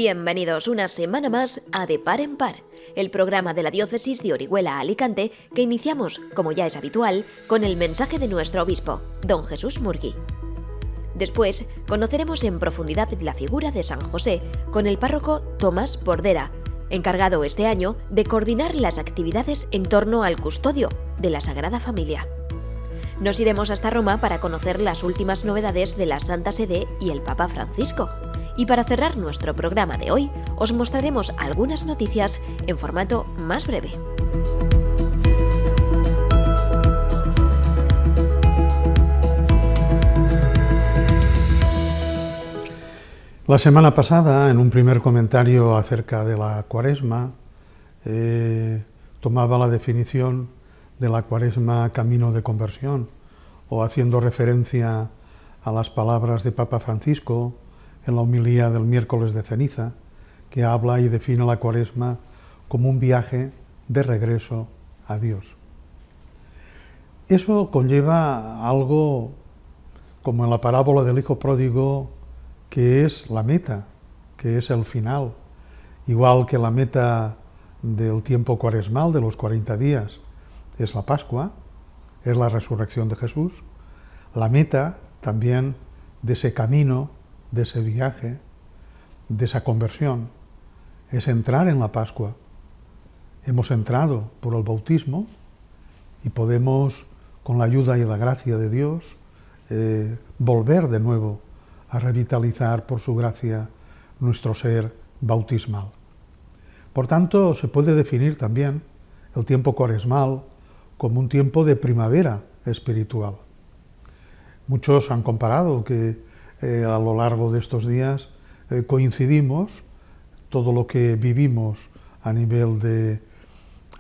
Bienvenidos una semana más a De Par en Par, el programa de la diócesis de Orihuela-Alicante que iniciamos, como ya es habitual, con el mensaje de nuestro obispo, don Jesús Murgui. Después conoceremos en profundidad la figura de San José con el párroco Tomás Bordera, encargado este año de coordinar las actividades en torno al custodio de la Sagrada Familia. Nos iremos hasta Roma para conocer las últimas novedades de la Santa Sede y el Papa Francisco. Y para cerrar nuestro programa de hoy, os mostraremos algunas noticias en formato más breve. La semana pasada, en un primer comentario acerca de la Cuaresma, tomaba la definición de la Cuaresma camino de conversión, o haciendo referencia a las palabras de Papa Francisco en la homilía del miércoles de ceniza, que habla y define la Cuaresma como un viaje de regreso a Dios. Eso conlleva algo como en la parábola del hijo pródigo, que es la meta, que es el final. Igual que la meta del tiempo cuaresmal, de los 40 días, es la Pascua, es la resurrección de Jesús. La meta también de ese camino, de ese viaje, de esa conversión, es entrar en la Pascua. Hemos entrado por el bautismo y podemos, con la ayuda y la gracia de Dios, volver de nuevo a revitalizar por su gracia nuestro ser bautismal. Por tanto, se puede definir también el tiempo cuaresmal como un tiempo de primavera espiritual. Muchos han comparado que a lo largo de estos días coincidimos todo lo que vivimos a nivel de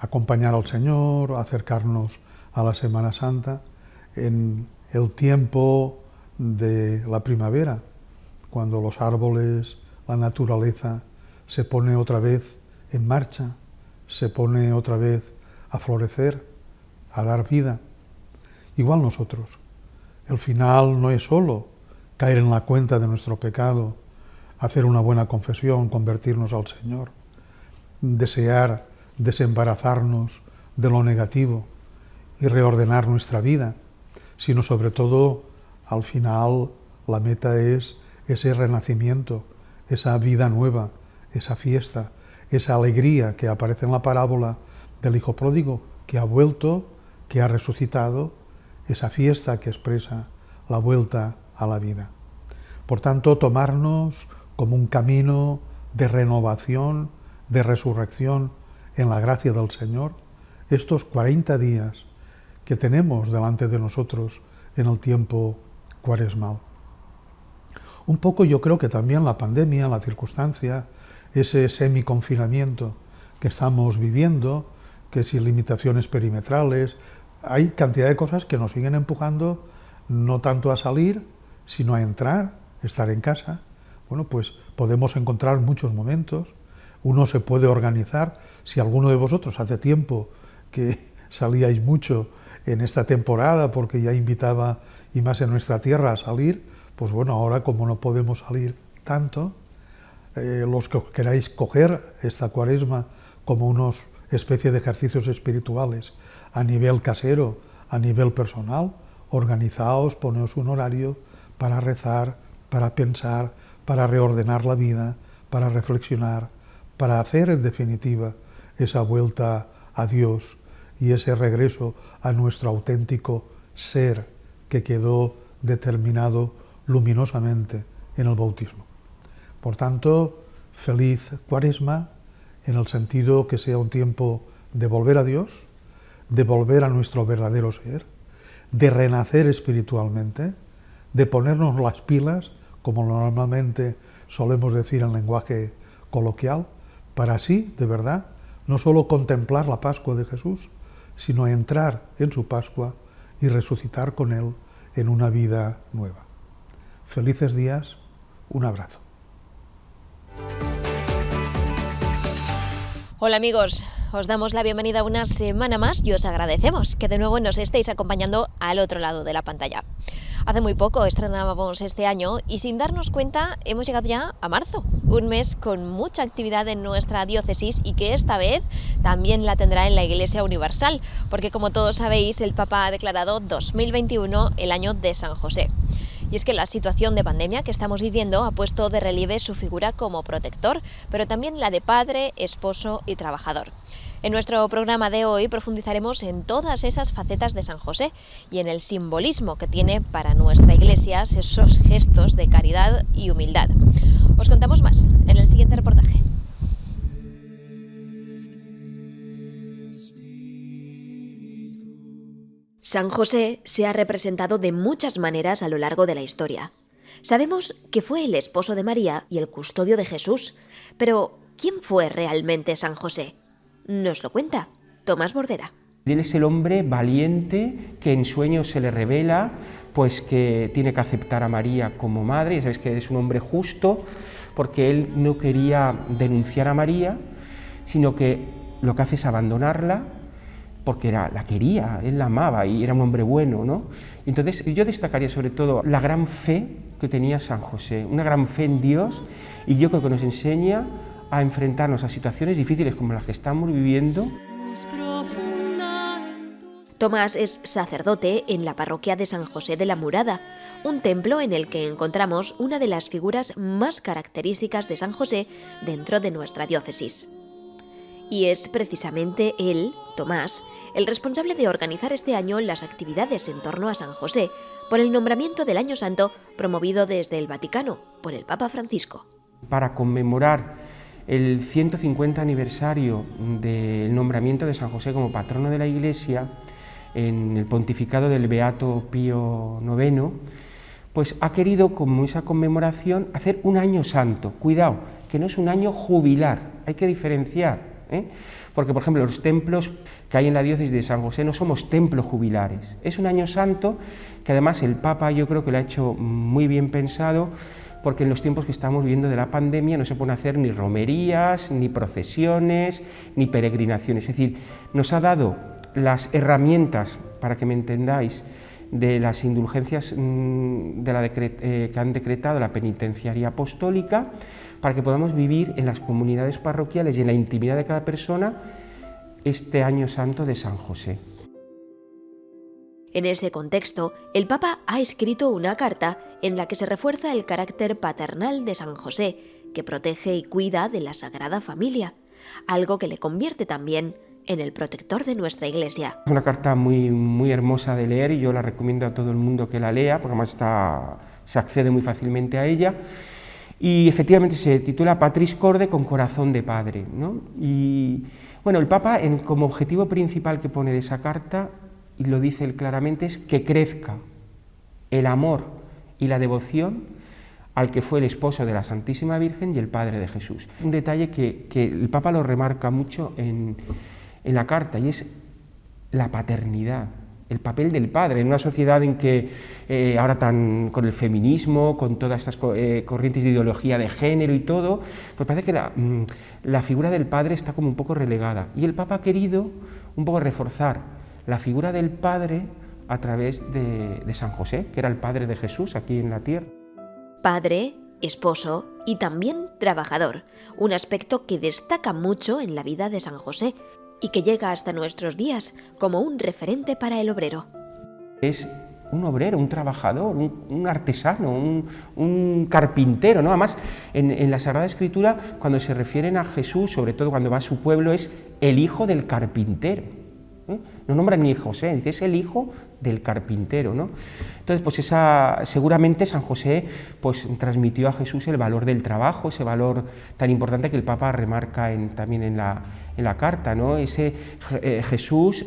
acompañar al Señor, acercarnos a la Semana Santa, en el tiempo de la primavera, cuando los árboles, la naturaleza se pone otra vez en marcha, se pone otra vez a florecer, a dar vida. Igual nosotros. El final no es solo caer en la cuenta de nuestro pecado, hacer una buena confesión, convertirnos al Señor, desear desembarazarnos de lo negativo y reordenar nuestra vida, sino sobre todo, al final, la meta es ese renacimiento, esa vida nueva, esa fiesta, esa alegría que aparece en la parábola del hijo pródigo, que ha vuelto, que ha resucitado, esa fiesta que expresa la vuelta a la vida. Por tanto, tomarnos como un camino de renovación, de resurrección en la gracia del Señor, estos 40 días que tenemos delante de nosotros en el tiempo cuaresmal. Un poco yo creo que también la pandemia, la circunstancia, ese semiconfinamiento que estamos viviendo, que sin limitaciones perimetrales, hay cantidad de cosas que nos siguen empujando no tanto a salir, sino a entrar, estar en casa. Bueno, pues podemos encontrar muchos momentos, uno se puede organizar. Si alguno de vosotros hace tiempo que salíais mucho en esta temporada porque ya invitaba, y más en nuestra tierra, a salir, pues bueno, ahora como no podemos salir tanto, los que queráis coger esta Cuaresma como unos especie de ejercicios espirituales a nivel casero, a nivel personal, organizaos, poneos un horario para rezar, para pensar, para reordenar la vida, para reflexionar, para hacer en definitiva esa vuelta a Dios y ese regreso a nuestro auténtico ser que quedó determinado luminosamente en el bautismo. Por tanto, feliz Cuaresma en el sentido que sea un tiempo de volver a Dios, de volver a nuestro verdadero ser, de renacer espiritualmente, de ponernos las pilas, como normalmente solemos decir en lenguaje coloquial, para así, de verdad, no solo contemplar la Pascua de Jesús, sino entrar en su Pascua y resucitar con Él en una vida nueva. Felices días, un abrazo. Hola amigos, os damos la bienvenida una semana más y os agradecemos que de nuevo nos estéis acompañando al otro lado de la pantalla. Hace muy poco estrenábamos este año y sin darnos cuenta hemos llegado ya a marzo, un mes con mucha actividad en nuestra diócesis y que esta vez también la tendrá en la Iglesia Universal, porque como todos sabéis el Papa ha declarado 2021 el año de San José. Y es que la situación de pandemia que estamos viviendo ha puesto de relieve su figura como protector, pero también la de padre, esposo y trabajador. En nuestro programa de hoy profundizaremos en todas esas facetas de San José y en el simbolismo que tiene para nuestra Iglesia esos gestos de caridad y humildad. Os contamos más en el siguiente reportaje. San José se ha representado de muchas maneras a lo largo de la historia. Sabemos que fue el esposo de María y el custodio de Jesús, pero ¿quién fue realmente San José? Nos lo cuenta Tomás Bordera. Él es el hombre valiente que en sueños se le revela pues que tiene que aceptar a María como madre. Ya sabéis que es un hombre justo porque él no quería denunciar a María, sino que lo que hace es abandonarla porque la quería, él la amaba y era un hombre bueno, ¿no? Entonces yo destacaría sobre todo la gran fe que tenía San José, una gran fe en Dios, y yo creo que nos enseña a enfrentarnos a situaciones difíciles como las que estamos viviendo. Tomás es sacerdote en la parroquia de San José de la Murada, un templo en el que encontramos una de las figuras más características de San José dentro de nuestra diócesis. Y es precisamente él, Tomás, el responsable de organizar este año las actividades en torno a San José por el nombramiento del Año Santo promovido desde el Vaticano por el Papa Francisco. Para conmemorar el 150 aniversario del nombramiento de San José como patrono de la Iglesia en el pontificado del Beato Pío IX, pues ha querido, como esa conmemoración, hacer un año santo. Cuidado, que no es un año jubilar, hay que diferenciar, porque, por ejemplo, los templos que hay en la diócesis de San José no somos templos jubilares. Es un año santo que además el Papa yo creo que lo ha hecho muy bien pensado, porque en los tiempos que estamos viviendo de la pandemia no se pueden hacer ni romerías, ni procesiones, ni peregrinaciones. Es decir, nos ha dado las herramientas, para que me entendáis, de las indulgencias que han decretado la penitenciaría apostólica, para que podamos vivir en las comunidades parroquiales y en la intimidad de cada persona este año santo de San José. En ese contexto, el Papa ha escrito una carta en la que se refuerza el carácter paternal de San José, que protege y cuida de la Sagrada Familia, algo que le convierte también en el protector de nuestra Iglesia. Es una carta muy, muy hermosa de leer y yo la recomiendo a todo el mundo que la lea, porque además se accede muy fácilmente a ella. Y efectivamente se titula Patris Corde, con corazón de padre, ¿no? Y bueno, el Papa como objetivo principal que pone de esa carta, y lo dice él claramente, es que crezca el amor y la devoción al que fue el esposo de la Santísima Virgen y el padre de Jesús. Un detalle que el Papa lo remarca mucho en la carta, y es la paternidad, el papel del padre en una sociedad en que ahora con el feminismo, con todas estas corrientes de ideología de género y todo, pues parece que la figura del padre está como un poco relegada, y el Papa ha querido un poco reforzar la figura del padre a través de San José, que era el padre de Jesús aquí en la tierra. Padre, esposo y también trabajador, un aspecto que destaca mucho en la vida de San José y que llega hasta nuestros días como un referente para el obrero. Es un obrero, un trabajador, un artesano, un carpintero, ¿no? Además, en la Sagrada Escritura, cuando se refieren a Jesús, sobre todo cuando va a su pueblo, es el hijo del carpintero. No nombra ni José, dice es el hijo del carpintero, ¿no? Entonces, pues seguramente San José pues transmitió a Jesús el valor del trabajo, ese valor tan importante que el Papa remarca también en la carta, ¿no? Jesús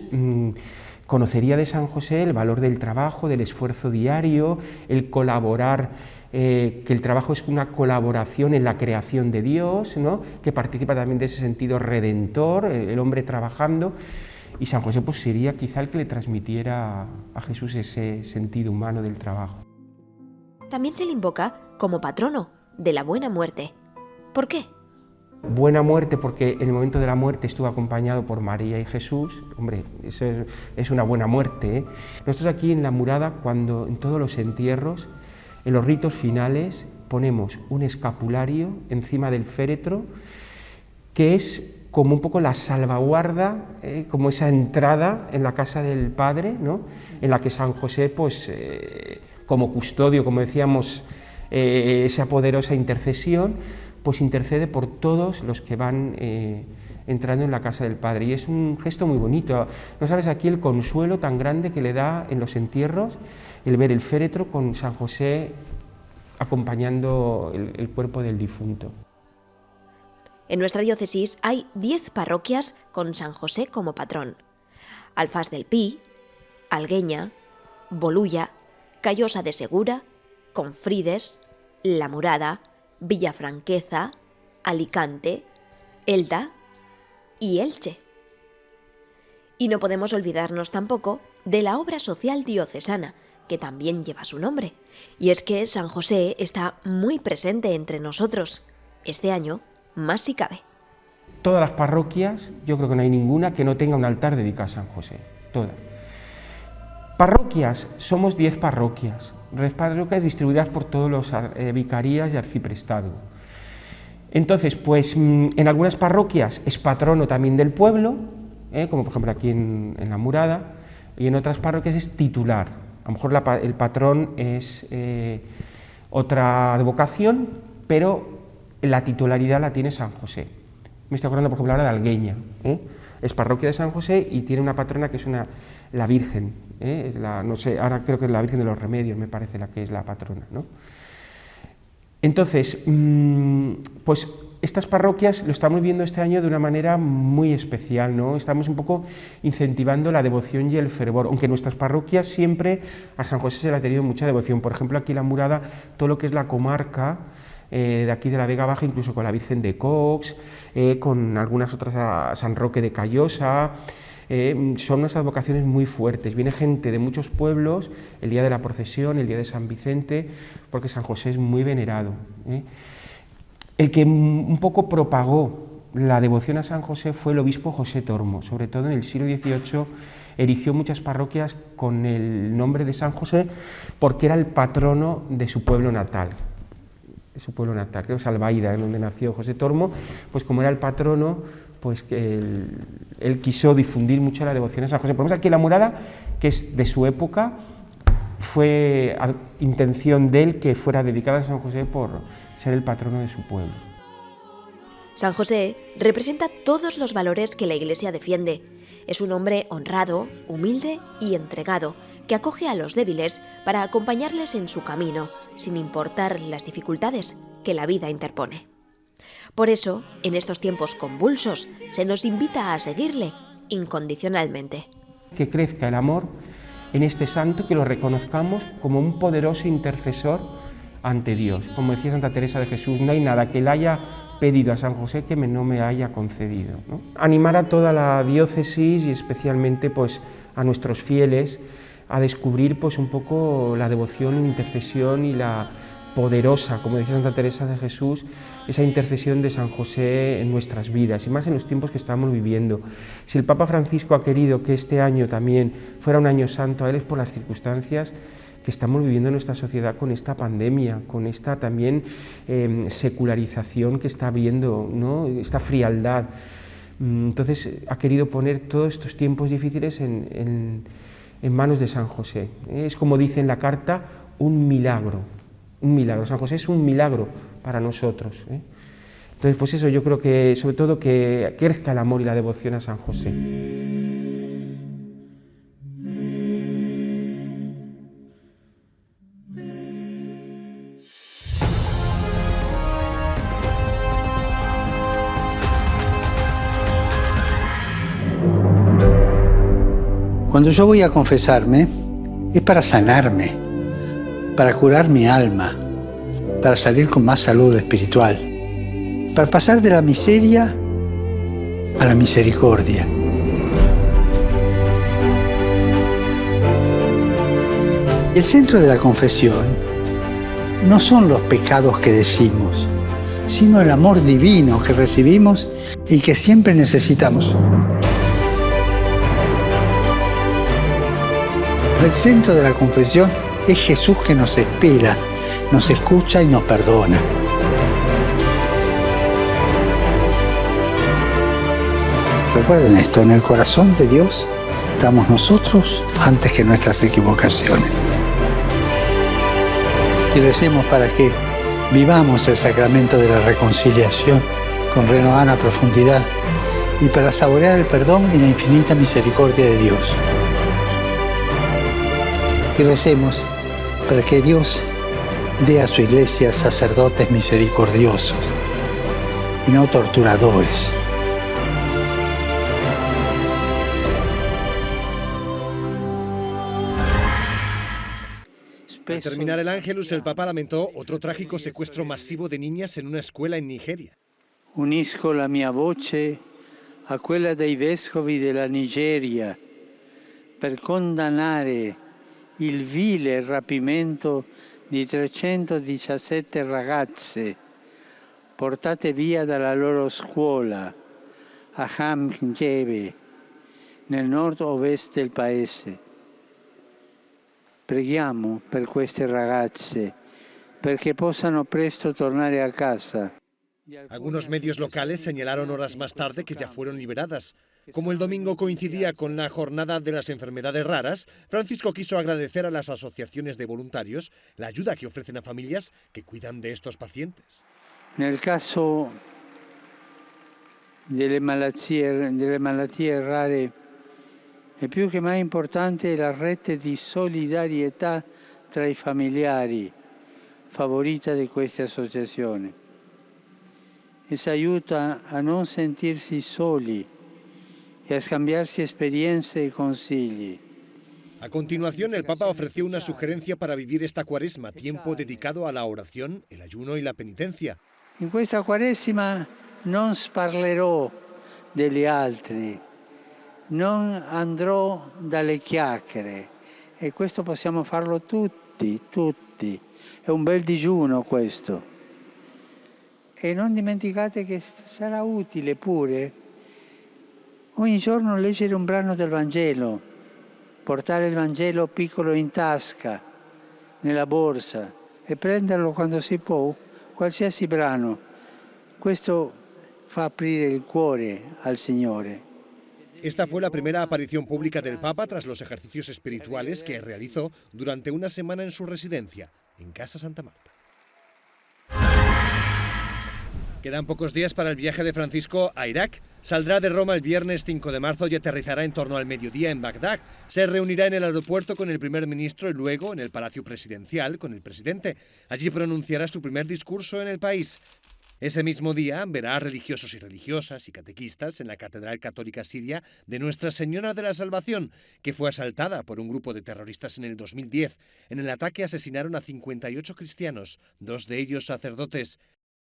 conocería de San José el valor del trabajo, del esfuerzo diario, el colaborar, que el trabajo es una colaboración en la creación de Dios, ¿no? Que participa también de ese sentido redentor, el hombre trabajando. Y San José pues sería quizá el que le transmitiera a Jesús ese sentido humano del trabajo. También se le invoca como patrono de la buena muerte. ¿Por qué? Buena muerte porque en el momento de la muerte estuvo acompañado por María y Jesús. Hombre, eso es una buena muerte, ¿eh? Nosotros aquí en La Murada, cuando en todos los entierros, en los ritos finales, ponemos un escapulario encima del féretro, que es como un poco la salvaguarda, como esa entrada en la casa del Padre, ¿no? En la que San José, pues, como custodio, como decíamos, esa poderosa intercesión, pues intercede por todos los que van entrando en la casa del Padre. Y es un gesto muy bonito. No sabes aquí el consuelo tan grande que le da en los entierros el ver el féretro con San José acompañando el cuerpo del difunto. En nuestra diócesis hay 10 parroquias con San José como patrón: Alfás del Pi, Algueña, Bolulla, Callosa de Segura, Confrides, La Murada, Villafranqueza, Alicante, Elda y Elche. Y no podemos olvidarnos tampoco de la obra social diocesana, que también lleva su nombre. Y es que San José está muy presente entre nosotros. Este año, más si cabe. Todas las parroquias, yo creo que no hay ninguna que no tenga un altar dedicado a San José. Todas. Parroquias, somos 10 parroquias. Parroquias distribuidas por todos los vicarías y arciprestado. Entonces, pues en algunas parroquias es patrono también del pueblo, como por ejemplo aquí en La Murada, y en otras parroquias es titular. A lo mejor el patrón es otra advocación, pero la titularidad la tiene San José. Me estoy acordando, por ejemplo, ahora de Algueña, es parroquia de San José y tiene una patrona que es la Virgen, no sé, ahora creo que es la Virgen de los Remedios, me parece la que es la patrona, ¿no? Entonces, pues estas parroquias lo estamos viendo este año de una manera muy especial, ¿no? Estamos un poco incentivando la devoción y el fervor, aunque en nuestras parroquias siempre a San José se le ha tenido mucha devoción. Por ejemplo, aquí en La Murada, todo lo que es la comarca de aquí de la Vega Baja, incluso con la Virgen de Cox, con algunas otras a San Roque de Callosa, son unas advocaciones muy fuertes. Viene gente de muchos pueblos el día de la procesión, el día de San Vicente, porque San José es muy venerado. El que un poco propagó la devoción a San José fue el obispo José Tormo. Sobre todo en el siglo XVIII erigió muchas parroquias con el nombre de San José porque era el patrono de su pueblo natal. Creo que es Albaida, donde nació José Tormo, pues como era el patrono, pues que él quiso difundir mucho la devoción a San José. Por ejemplo, aquí en La Murada, que es de su época, fue intención de él que fuera dedicada a San José por ser el patrono de su pueblo. San José representa todos los valores que la Iglesia defiende. Es un hombre honrado, humilde y entregado, que acoge a los débiles para acompañarles en su camino, sin importar las dificultades que la vida interpone. Por eso, en estos tiempos convulsos, se nos invita a seguirle incondicionalmente. Que crezca el amor en este santo, que lo reconozcamos como un poderoso intercesor ante Dios. Como decía Santa Teresa de Jesús, no hay nada que le haya pedido a San José que no me haya concedido, ¿no? Animar a toda la diócesis y especialmente pues, a nuestros fieles a descubrir pues, un poco la devoción, la intercesión y la poderosa, como decía Santa Teresa de Jesús, esa intercesión de San José en nuestras vidas, y más en los tiempos que estamos viviendo. Si el Papa Francisco ha querido que este año también fuera un año santo a él, es por las circunstancias que estamos viviendo en nuestra sociedad con esta pandemia, con esta también secularización que está habiendo, ¿no? Esta frialdad. Entonces ha querido poner todos estos tiempos difíciles en manos de San José. Es como dice en la carta, un milagro. Un milagro. San José es un milagro para nosotros. Entonces, pues eso, yo creo que, sobre todo, que crezca el amor y la devoción a San José. Cuando yo voy a confesarme, es para sanarme, para curar mi alma, para salir con más salud espiritual, para pasar de la miseria a la misericordia. El centro de la confesión no son los pecados que decimos, sino el amor divino que recibimos y que siempre necesitamos. El centro de la confesión es Jesús que nos espera, nos escucha y nos perdona. Recuerden esto, en el corazón de Dios estamos nosotros antes que nuestras equivocaciones. Y recemos para que vivamos el sacramento de la reconciliación con renovada profundidad y para saborear el perdón y la infinita misericordia de Dios. Y recemos para que Dios dé a su iglesia sacerdotes misericordiosos y no torturadores. Al terminar el Ángelus, el Papa lamentó otro trágico secuestro masivo de niñas en una escuela en Nigeria. Unisco la mia voce a quella dei vescovi della Nigeria per condannare il vile rapimento di 317 ragazze portate via dalla loro scuola a Hamjebe, nel nord-ovest del paese. Preghiamo per queste ragazze perché possano presto tornare a casa. Algunos medios locales señalaron horas más tarde que ya fueron liberadas. Como el domingo coincidía con la jornada de las enfermedades raras, Francisco quiso agradecer a las asociaciones de voluntarios la ayuda que ofrecen a familias que cuidan de estos pacientes. Nel caso delle malattie rare è più che mai importante la rete di solidarietà tra i familiari favorita di queste associazioni. Essa aiuta a non sentirsi soli e a scambiarsi esperienze e consigli. A continuación, el Papa ofreció una sugerencia para vivir esta Cuaresma, tiempo dedicado a la oración, el ayuno y la penitencia. In questa Quaresima non parlerò degli altri, non andrò dalle chiacchiere e questo possiamo farlo tutti. È un bel digiuno questo. E non dimenticate che sarà utile pure ogni giorno leggere un brano del Vangelo, portare il Vangelo piccolo in tasca, nella borsa e prenderlo quando si può, qualsiasi brano. Questo fa aprire il cuore al Signore. Esta fue la primera aparición pública del Papa tras los ejercicios espirituales que realizó durante una semana en su residencia, en Casa Santa Marta. Quedan pocos días para el viaje de Francisco a Irak. Saldrá de Roma el viernes 5 de marzo y aterrizará en torno al mediodía en Bagdad. Se reunirá en el aeropuerto con el primer ministro y luego en el Palacio Presidencial con el presidente. Allí pronunciará su primer discurso en el país. Ese mismo día verá a religiosos y religiosas y catequistas en la Catedral Católica Siria de Nuestra Señora de la Salvación, que fue asaltada por un grupo de terroristas en el 2010. En el ataque asesinaron a 58 cristianos, 2 de ellos sacerdotes.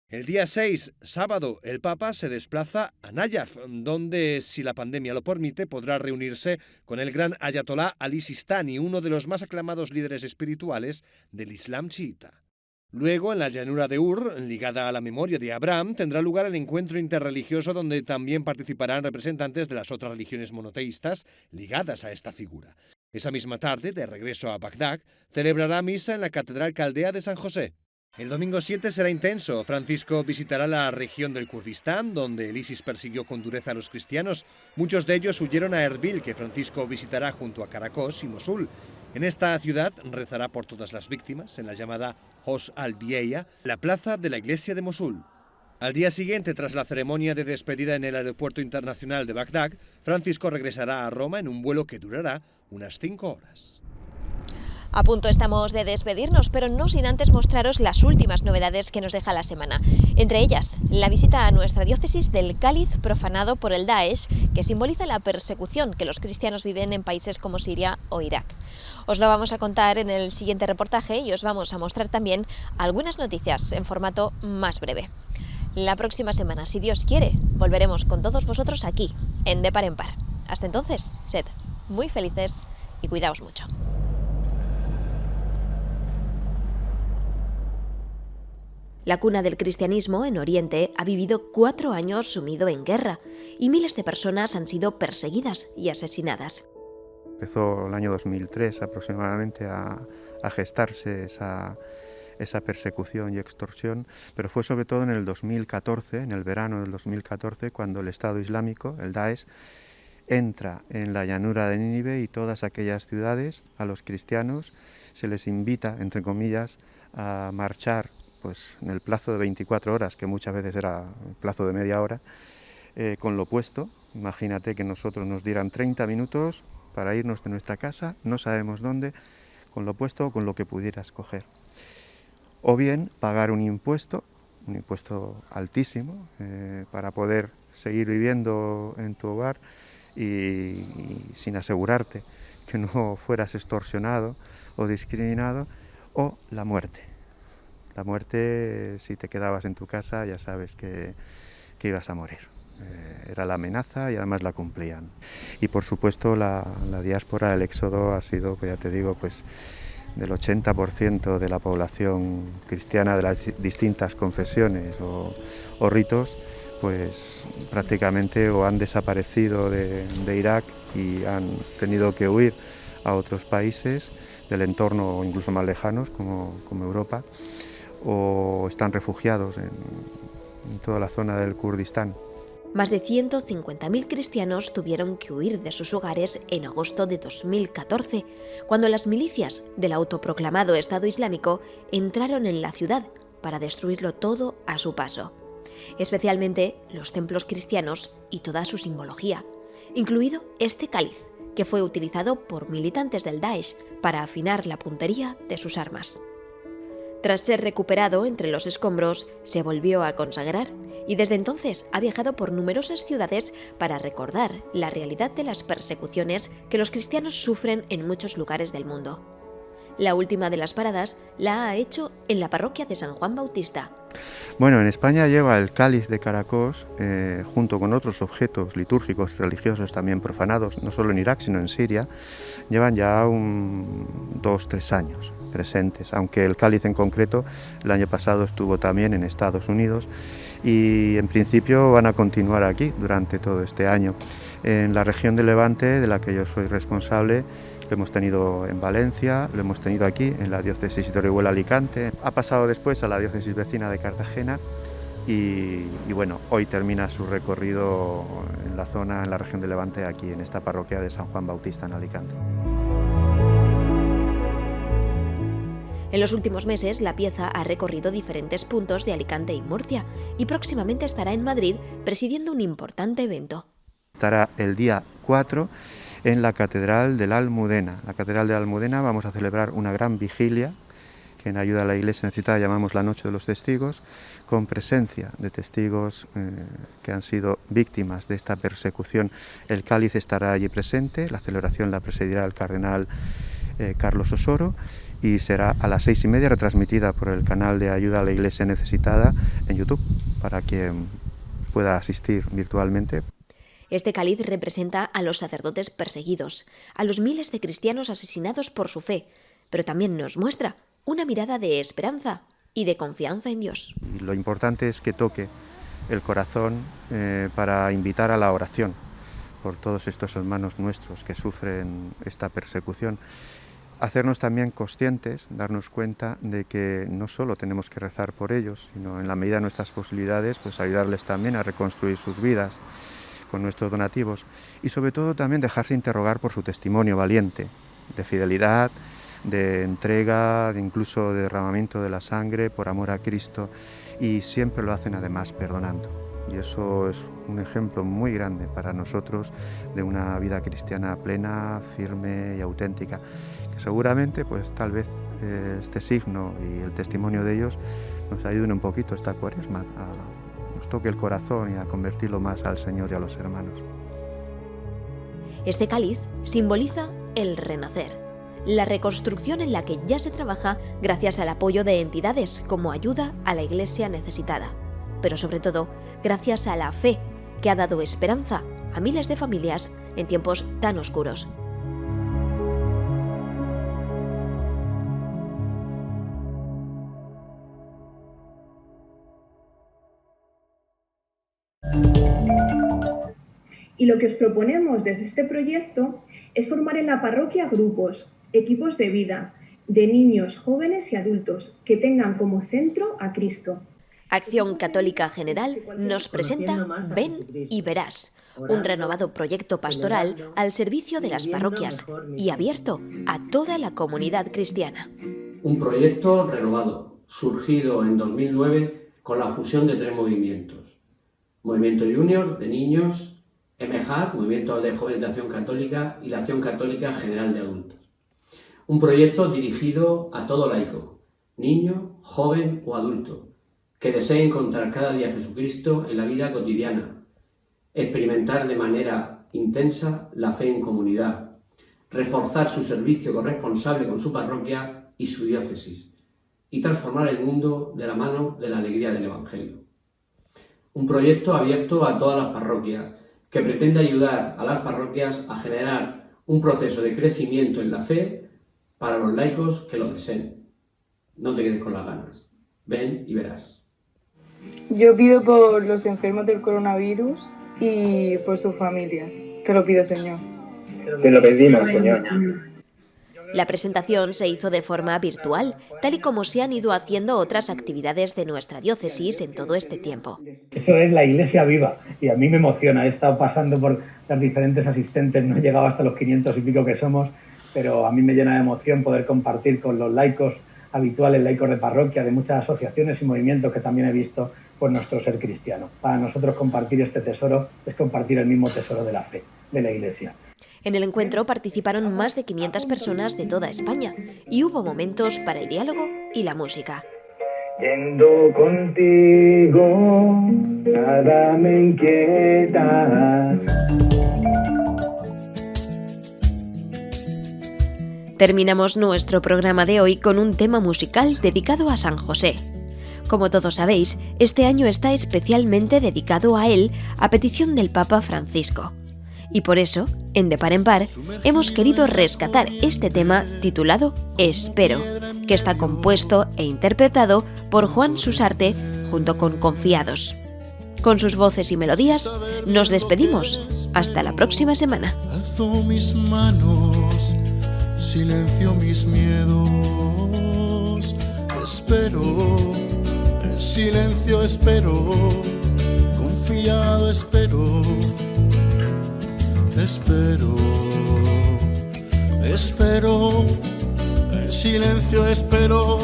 El día 6, sábado, el Papa se desplaza a Nayaf, donde, si la pandemia lo permite, podrá reunirse con el gran Ayatolá Ali Sistani, uno de los más aclamados líderes espirituales del Islam chiita. Luego, en la llanura de Ur, ligada a la memoria de Abraham, tendrá lugar el encuentro interreligioso donde también participarán representantes de las otras religiones monoteístas ligadas a esta figura. Esa misma tarde, de regreso a Bagdad, celebrará misa en la Catedral Caldea de San José. El domingo 7 será intenso. Francisco visitará la región del Kurdistán, donde el ISIS persiguió con dureza a los cristianos. Muchos de ellos huyeron a Erbil, que Francisco visitará junto a Caracos y Mosul. En esta ciudad rezará por todas las víctimas, en la llamada Hos al-Bieya, la plaza de la iglesia de Mosul. Al día siguiente, tras la ceremonia de despedida en el aeropuerto internacional de Bagdad, Francisco regresará a Roma en un vuelo que durará unas 5 horas. A punto estamos de despedirnos, pero no sin antes mostraros las últimas novedades que nos deja la semana. Entre ellas, la visita a nuestra diócesis del cáliz profanado por el Daesh, que simboliza la persecución que los cristianos viven en países como Siria o Irak. Os lo vamos a contar en el siguiente reportaje y os vamos a mostrar también algunas noticias en formato más breve. La próxima semana, si Dios quiere, volveremos con todos vosotros aquí, en De Par en Par. Hasta entonces, sed muy felices y cuidaos mucho. La cuna del cristianismo en Oriente ha vivido 4 años sumido en guerra y miles de personas han sido perseguidas y asesinadas. Empezó el año 2003 aproximadamente a gestarse esa persecución y extorsión, pero fue sobre todo en el 2014, en el verano del 2014, cuando el Estado Islámico, el Daesh, entra en la llanura de Nínive y todas aquellas ciudades, a los cristianos se les invita, entre comillas, a marchar pues, en el plazo de 24 horas, que muchas veces era el plazo de media hora, con lo opuesto. Imagínate que nosotros nos dieran 30 minutos para irnos de nuestra casa, no sabemos dónde, con lo opuesto o con lo que pudieras coger. O bien pagar un impuesto altísimo, para poder seguir viviendo en tu hogar y sin asegurarte que no fueras extorsionado o discriminado, o la muerte. La muerte, si te quedabas en tu casa, ya sabes que ibas a morir. Era la amenaza y además la cumplían. Y por supuesto la diáspora, el éxodo ha sido, pues ya te digo, pues del 80% de la población cristiana de las distintas confesiones o ritos, pues prácticamente o han desaparecido de Irak y han tenido que huir a otros países del entorno o incluso más lejanos como Europa, o están refugiados en toda la zona del Kurdistán. Más de 150.000 cristianos tuvieron que huir de sus hogares en agosto de 2014, cuando las milicias del autoproclamado Estado Islámico entraron en la ciudad para destruirlo todo a su paso, especialmente los templos cristianos y toda su simbología, incluido este cáliz, que fue utilizado por militantes del Daesh para afinar la puntería de sus armas. Tras ser recuperado entre los escombros, se volvió a consagrar y desde entonces ha viajado por numerosas ciudades para recordar la realidad de las persecuciones que los cristianos sufren en muchos lugares del mundo. La última de las paradas la ha hecho en la parroquia de San Juan Bautista. Bueno, en España lleva el cáliz de Caracos junto con otros objetos litúrgicos religiosos también profanados, no solo en Irak sino en Siria, llevan ya 2-3 años presentes, aunque el cáliz en concreto el año pasado estuvo también en Estados Unidos y en principio van a continuar aquí durante todo este año. En la región de Levante, de la que yo soy responsable, lo hemos tenido en Valencia, lo hemos tenido aquí en la diócesis de Orihuela Alicante, ha pasado después a la diócesis vecina de Cartagena y bueno, hoy termina su recorrido en la zona, en la región de Levante, aquí en esta parroquia de San Juan Bautista en Alicante. En los últimos meses, la pieza ha recorrido diferentes puntos de Alicante y Murcia y próximamente estará en Madrid presidiendo un importante evento. Estará el día 4 en la Catedral de la Almudena. La Catedral de la Almudena vamos a celebrar una gran vigilia que en ayuda a la Iglesia necesitada llamamos la Noche de los Testigos, con presencia de testigos que han sido víctimas de esta persecución. El cáliz estará allí presente, la celebración la presidirá el cardenal Carlos Osoro y será a las 6:30 retransmitida por el canal de ayuda a la Iglesia necesitada en YouTube para quien pueda asistir virtualmente. Este cáliz representa a los sacerdotes perseguidos, a los miles de cristianos asesinados por su fe, pero también nos muestra una mirada de esperanza y de confianza en Dios. Y lo importante es que toque el corazón para invitar a la oración por todos estos hermanos nuestros que sufren esta persecución. Hacernos también conscientes, darnos cuenta de que no solo tenemos que rezar por ellos, sino en la medida de nuestras posibilidades, pues ayudarles también a reconstruir sus vidas con nuestros donativos y sobre todo también dejarse interrogar por su testimonio valiente, de fidelidad, de entrega, de incluso de derramamiento de la sangre por amor a Cristo y siempre lo hacen además perdonando. Y eso es un ejemplo muy grande para nosotros de una vida cristiana plena, firme y auténtica. Que seguramente, pues tal vez este signo y el testimonio de ellos nos ayuden un poquito esta Cuaresma nos toque el corazón y a convertirlo más al Señor y a los hermanos. Este cáliz simboliza el renacer, la reconstrucción en la que ya se trabaja gracias al apoyo de entidades como Ayuda a la Iglesia Necesitada, pero sobre todo gracias a la fe que ha dado esperanza a miles de familias en tiempos tan oscuros. Y lo que os proponemos desde este proyecto es formar en la parroquia grupos, equipos de vida, de niños, jóvenes y adultos, que tengan como centro a Cristo. Acción Católica General nos presenta Ven y Verás, un renovado proyecto pastoral al servicio de las parroquias y abierto a toda la comunidad cristiana. Un proyecto renovado, surgido en 2009 con la fusión de 3 movimientos. Movimiento Junior de niños, MJAT, Movimiento de Jóvenes de Acción Católica, y la Acción Católica General de Adultos. Un proyecto dirigido a todo laico, niño, joven o adulto, que desee encontrar cada día a Jesucristo en la vida cotidiana, experimentar de manera intensa la fe en comunidad, reforzar su servicio corresponsable con su parroquia y su diócesis, y transformar el mundo de la mano de la alegría del Evangelio. Un proyecto abierto a todas las parroquias, que pretende ayudar a las parroquias a generar un proceso de crecimiento en la fe para los laicos que lo deseen. No te quedes con las ganas. Ven y verás. Yo pido por los enfermos del coronavirus y por sus familias. Te lo pido, Señor. Te lo pedimos, Señor. La presentación se hizo de forma virtual, tal y como se han ido haciendo otras actividades de nuestra diócesis en todo este tiempo. Eso es la Iglesia viva y a mí me emociona. He estado pasando por las diferentes asistentes, no he llegado hasta los 500 y pico que somos, pero a mí me llena de emoción poder compartir con los laicos habituales, laicos de parroquia, de muchas asociaciones y movimientos que también he visto por nuestro ser cristiano. Para nosotros compartir este tesoro es compartir el mismo tesoro de la fe, de la Iglesia. En el encuentro participaron más de 500 personas de toda España y hubo momentos para el diálogo y la música. Yendo contigo, nada me inquieta. Terminamos nuestro programa de hoy con un tema musical dedicado a San José. Como todos sabéis, este año está especialmente dedicado a él a petición del Papa Francisco. Y por eso, en De Par en Par, hemos querido rescatar este tema titulado Espero, que está compuesto e interpretado por Juan Susarte junto con Confiados. Con sus voces y melodías, nos despedimos. Hasta la próxima semana. Alzo mis manos, silencio mis miedos, espero, en silencio espero, confiado espero. Espero, espero, en silencio espero,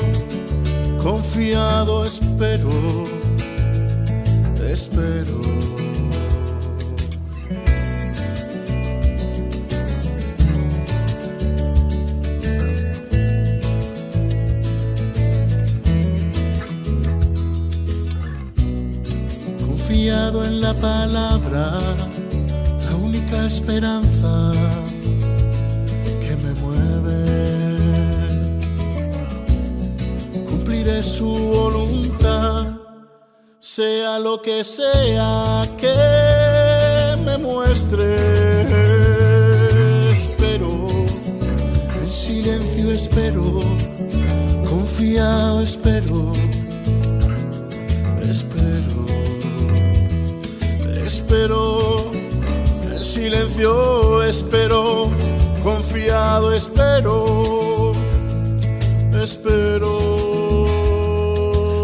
confiado espero, espero. Confiado en la palabra, la única esperanza que me mueve. Cumpliré su voluntad, sea lo que sea que me muestre. Espero, en silencio espero, confiado espero. Espero, espero, en silencio espero, confiado espero, espero.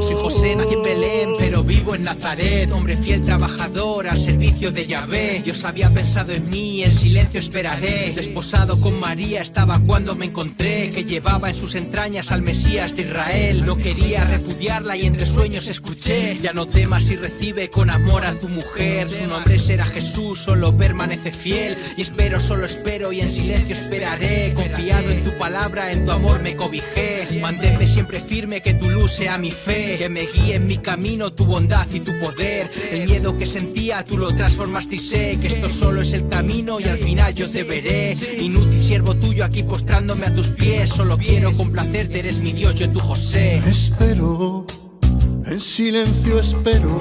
Soy José, nací en Belén, pero vivo en Nazaret. Hombre fiel, trabajador, al servicio de Yahvé. Dios había pensado en mí, en silencio esperaré. Desposado con María estaba cuando me encontré, que llevaba en sus entrañas al Mesías de Israel. No quería repudiarla y entre sueños escuché: ya no temas y recibe con amor a tu mujer. Su nombre será Jesús, solo permanece fiel. Y espero, solo espero y en silencio esperaré. Confiado en tu palabra, en tu amor me cobijé. Manténme siempre firme, que tu luz sea mi fe. Que me guíe en mi camino tu bondad y tu poder. El miedo que sentía tú lo transformaste y sé que esto solo es el camino y al final yo te veré. Inútil siervo tuyo aquí postrándome a tus pies. Solo quiero complacerte, eres mi Dios, yo tu José. Espero, en silencio espero,